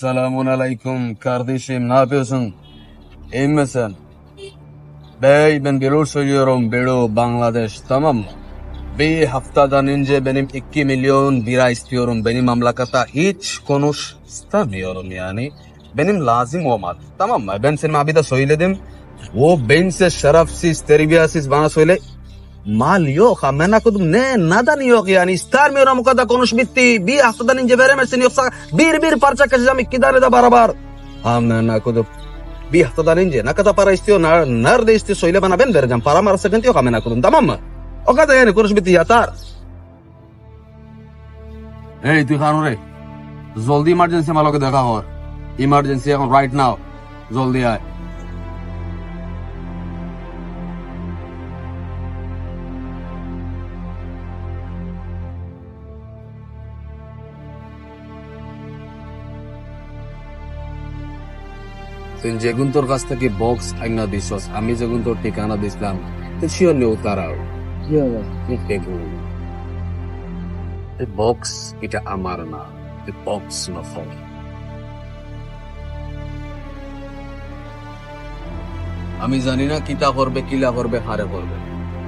Selamun aleyküm kardeşim, ne yapıyorsun? İyi misin? Bey, ben Biro söylüyorum, Biro Bangladeş, tamam mı? Bir haftadan önce benim 2 milyon bira istiyorum. Benim memlekata hiç konuş istemiyorum yani. Benim lazım olmadı, tamam mı? Ben senin abi de söyledim. O bense şerefsiz, terbiyesiz bana söyle. Mal yok, amına kodum, neden yok yani? İstemiyorum, o kadar konuş bitti. Bir haftadan önce veremezsin, yoksa bir parça kaçacağım, 2 tane de beraber. Amına kodum. Bir haftadan önce ne kadar para istiyor, nerede istiyor söyle bana, ben vereceğim. Param var, sıkıntı yok amına kodum, tamam mı? O kadar yani, konuş bitti, yeter. Hey তুই খানুরে জলদি emergency আমার লগে দেখা কর emergency এখন right now জলদি আয় তুই যেগুন তোর কাছ থেকে বক্স আইনা দিছস আমি যেগুন তোর ঠিকানা দিছিলাম তুই শিওর নিও তারাও কি হবে দেখো এই বক্স এটা আমার না এই বক্স নফল আমি জানি না কিটা করবে কিলা করবে হারে করবে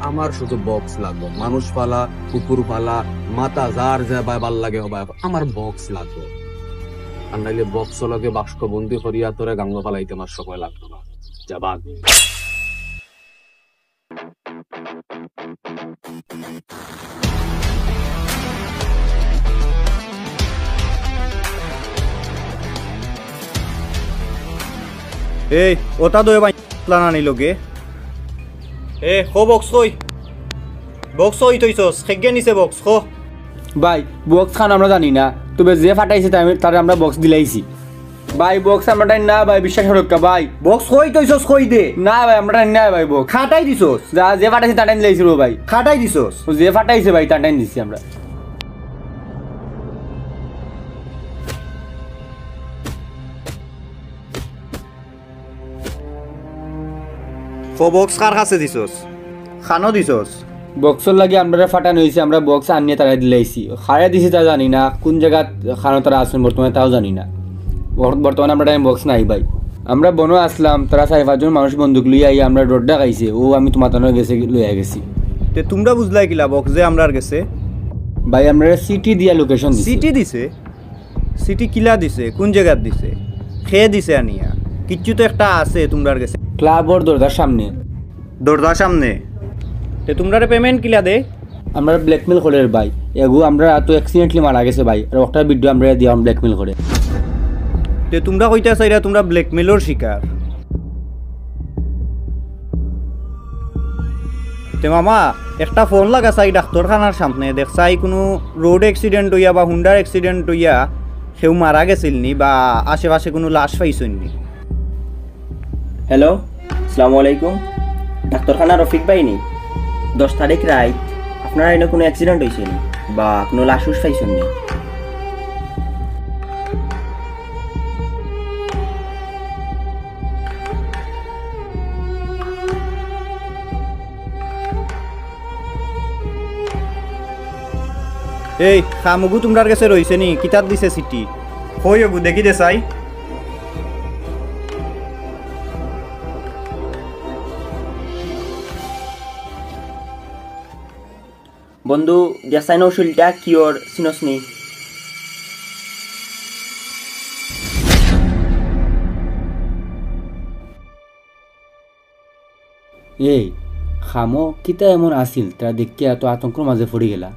আমার শুধু বক্স লাগবে মানুষ পালা কুকুর পালা মাথা যার যা ভাল লাগে আমার বক্স লাগবে আর নাইলে বক্স লগে বাক্স বন্দি করিয়া তোরে গাঙ্গ পালাইতে আমার সময় লাগতো না যাবাদ এই ওটা দই বাই প্লান আনি লগে খো বক্স কই তইছস খেগে নিছে বক্স খো ভাই বক্স খান আমরা জানি না তবে যে ফাটাইছে তারে আমরা বক্স দিলাইছি ভাই বক্স আমরা না ভাই বিশ্বাস রক্ষা ভাই বক্স কই তইছস কই দে না ভাই আমরা না ভাই বক্স খাটাই দিছস যা যে ফাটাইছে তাটাই দিলাইছি রে ভাই খাটাই দিছস যে ফাটাইছে ভাই তাটাই দিছি আমরা খো বক্স কার কাছে দিছস খানো দিছস বক্সর লাগে আমরা ফাটানো হয়েছে আমরা বক্স আনিয়ে তারা দিলাইছি খাড়া দিছি তা জানি না কোন জায়গা খানো তারা আসবেন বর্তমানে তাও জানি না বর্তমানে আমরা টাইম বক্স নাই ভাই আমরা বনো আসলাম তারা 4-5 জন মানুষ বন্দুক লইয়া আই আমরা রোডটা খাইছে ও আমি তোমার তানো গেছে লইয়া গেছি তে তোমরা বুঝলাই কিলা বক্স যে আমরার গেছে ভাই আমরা সিটি দিয়া লোকেশন দিছি সিটি দিছে সিটি কিলা দিছে কোন জায়গা দিছে খেয়ে দিছে আনিয়া কিচ্ছু তো একটা আছে তোমরার গেছে ক্লাবর দরজার সামনে তে তোমরারে পেমেন্ট কিলা দে আমরা ব্ল্যাকমেল করে ভাই এগু আমরা তো অ্যাক্সিডেন্টলি মারা গেছে ভাই আর একটা ভিডিও আমরা দিয়াম ব্ল্যাকমেল করে তে তোমরা কইতা চাইরা তোমরা ব্ল্যাকমেলর শিকার তে মামা একটা ফোন লাগা চাই ডাক্তারখানার সামনে দেখছাই কোনো রোড অ্যাক্সিডেন্ট হইয়া বা হুন্ডার অ্যাক্সিডেন্ট হইয়া কেউ মারা গেছিল নি বা আশেপাশে কোনো লাশ পাইছেন নি হ্যালো আসসালামু আলাইকুম ডাক্তারখানা রফিক ভাই নি 10 তারিখ রাত আপনার এনে কোনো অ্যাক্সিডেন্ট হয়েছে নি বা কোনো লাশ পাইছেন নি এই খামুগু তোমরার কাছে রইছে নি কিতাব দিছে সিটি কই ওগু দেখি দে চাই বন্ধু দেখাইনো শুলটা কিওর সিনস নি এই খামো কিতা এমন আসিল তারা দেখতে এত আতঙ্কর মাঝে পড়ে গেলা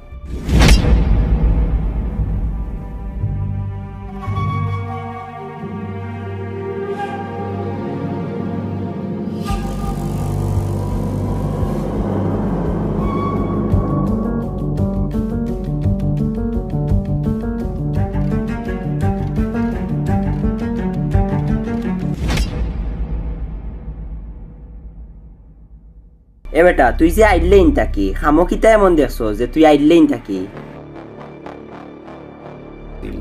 এ বেটা তুই যে আইলেইন থাকি খামো কিতা এমন দেখছো যে তুই আইলেইন থাকি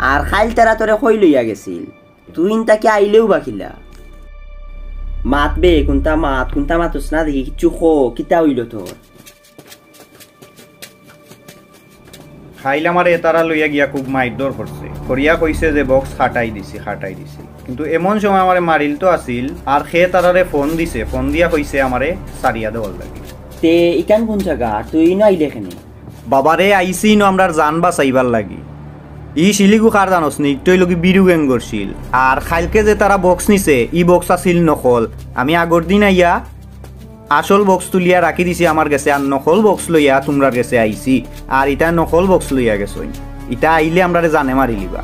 আর খাইল তারা তোরে কই লইয়া গেছিল তুই তাকে আইলেও বাকিলা মাত বে কোনটা মাতুস না দেখি কিছু খো কিতা হইল তোর খাইল আমার তারা লইয়া গিয়া খুব মাইরদর করছে করিয়া কইছে যে বক্স খাটাই দিছি কিন্তু এমন সময় আমারে মারিল তো আসিল আর সে তারারে ফোন দিছে ফোন দিয়া কইছে আমারে সারিয়া দেওয়ার লাগে তে ইকান কোন জায়গা তুই না আইলে এখানে বাবারে আইসি ন আমরা জান বাঁচাইবার লাগি ই শিলিগু কার জানোস নি একটু লগি বিরু গ্যাং করছিল আর খাইলকে যে তারা বক্স নিছে ই বক্স আসিল নকল আমি আগর দিন আইয়া আসল বক্স তুলিয়া রাখি দিছি আমার কাছে আর নকল বক্স লইয়া তোমরা কাছে আইছি আর এটা নকল বক্স লইয়া গেছো এটা আইলে আমরা জানে মারি লিবা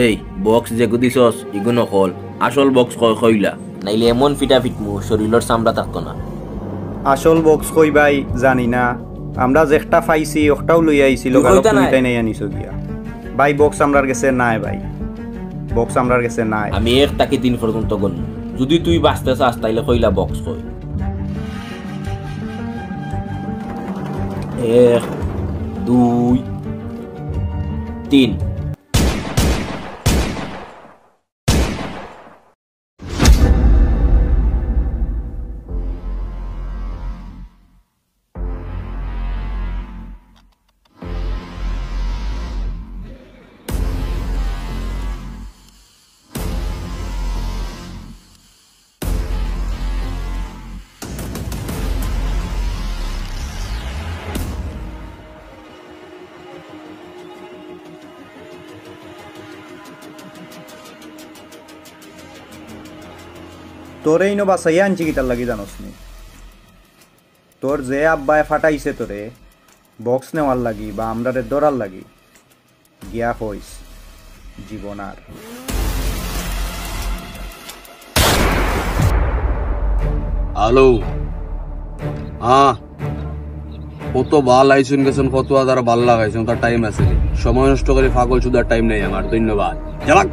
এই বক্স যে দিছস ইগু নকল আসল বক্স কইলা নাইলে এমন ফিটা ফিটমু শরীরের চামড়া থাকতো না আসল বক্স কই ভাই জানি না আমরা যেটা পাইছি ওটাও লই আইছি লোকালটাই নাই আনিছো গিয়া ভাই বক্স আমরার কাছে নাই ভাই বক্স আমরার কাছে নাই আমি 1 থেকে 3 পর্যন্ত গণ যদি তুই বাঁচতে চাস তাইলে কইলা বক্স কই 1 2 3 তোরে ইনো বাসাইয়া আনছি কিতার লাগি জানোস নি তোর যে আব্বায় ফাটাইছে তোরে বক্স নেওয়ার লাগি বা আমরারে দৌড়ার লাগি গিয়া হইস জীবন আর হ্যালো হ্যাঁ কত ভাল আইসুন গেছেন কত আদার ভাল লাগাইছেন তার টাইম আছে সময় নষ্ট করে পাগল সুদার টাইম নেই আমার ধন্যবাদ যাক